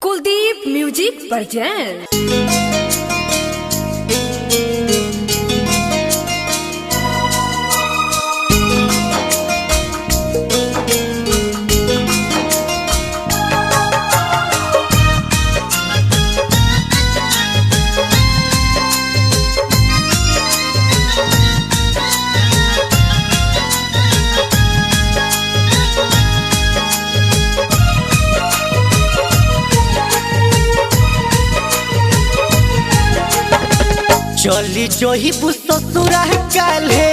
Kuldeep music present. चली जोही ससुरा काले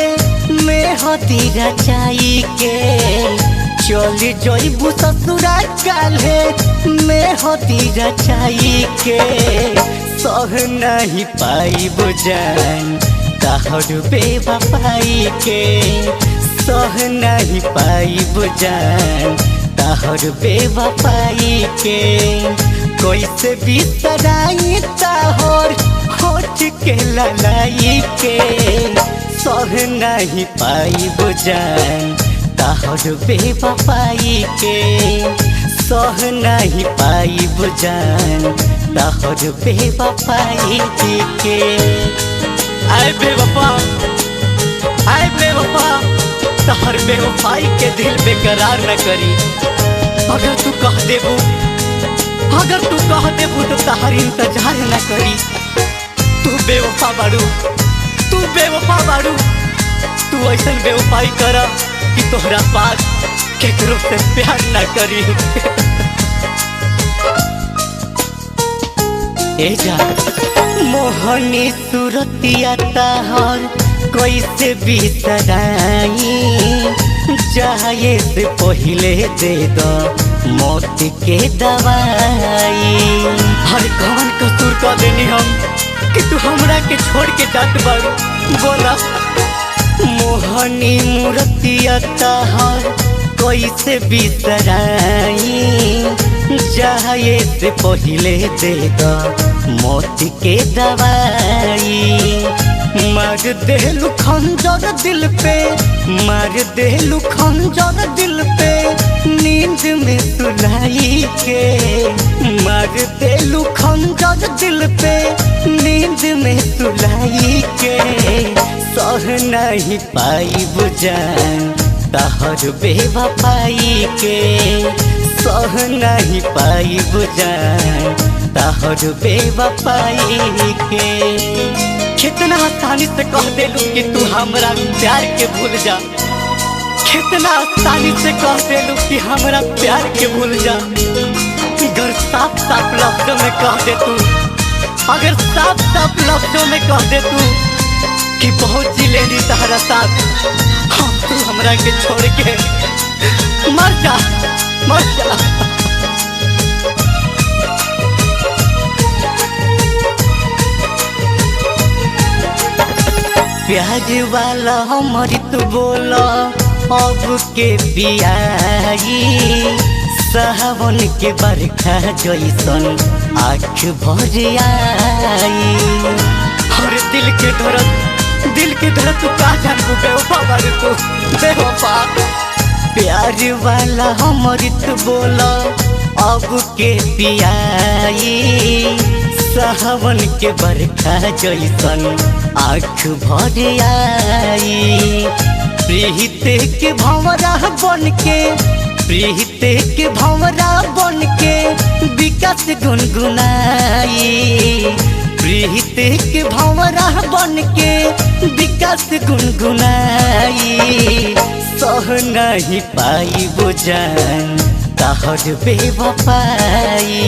में हतीरा चाई के चली जोही ससुरा काले में हतीरा चाई के सह नहीं पाई बुझान तहर बेवफाई के सह नहीं पाई बुझान तहर बेवफाई के कैसे बिसराई तहर होठ के ललाई के सह नहीं पाई बुझान तहर बेवफाई के सह नहीं पाई बुझान तहर बेवफाई के। आए बेवफा तहर बेवफाई के दिल बेकरार न करी। अगर तू कह देबू तो तहर इंतजार न करी। तू बेवफा बाड़ू तू ऐसन बेवफाई कर कि तोहरा पास केकरो से प्यार न करी। ए जा मोहनी सूरतिया तहर कैसे बिसराई जाए से पहले दे दो मौत के दवाई। हर कौन कसूर कर देनी हम कि तू हमरा के छोड़ के जात बारू बोला। मोहनी मूर्तिया तहर कैसे बिसराई जाए से पहले दे दो मौत के दवाई। मार देलू खंजर दिल पे मार देलू खंजर दिल पे नींद में सुलाई के मार देलू खंजर दिल पे नींद में सुलाई के सह नहीं पाई बुझान तहर बेवफाई के सह नहीं पाई बुझान तहर बेवफाई के। कितना आसानी से कह देलू कि तू हमरा प्यार के भूल जा। कितना आसानी से कह देलू कि हमरा प्यार के भूल जा। अगर साफ साफ लफ्जों में कह दे तू अगर साफ साफ लफ्जों में कह दे तू कि बहुत जी लेनी तहरा साथ हम तू हमरा के छोड़ के मर जा। प्याज वाला हमारी तो बोला अब के पियाई सावन के बरखा जैसन आँख भर आई। हर दिल के दर्द तू का जानबू बेवफा बारू तू बेवफा। प्याज वाला हमारी तो बोला अब के पियाई सावन के बरखा जैसन आँख भर आई। प्रीते के भंवरा बन के विकास गुनगुनाई। प्रीते के भंवरा बन के विकास गुनगुनाई सह नहीं पाई बुझान तहर बेवफाई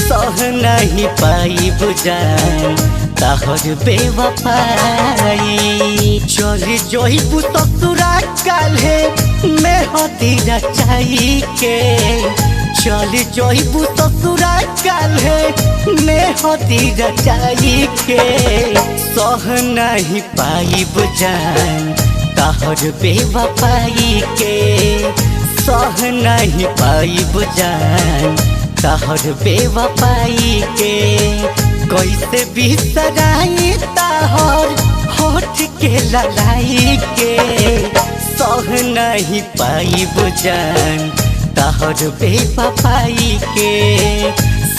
सह नहीं पाई बुझान तहर बेवफाई। चली जोही ससुरा काले में हतीरा चाई के चली जोही ससुरा काले में हतीरा चाई के सह नहीं पाई बुझान तहर बेवफाई के सह नहीं पाई बुझान तहर बेवफाई के कैसे बिसराई तहर होठ के ललाई के सह नहीं पाई बुझान तहर बेवफाई के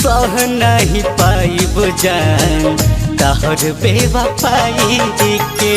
सह नहीं पाइब जान तहर बेवफाई के।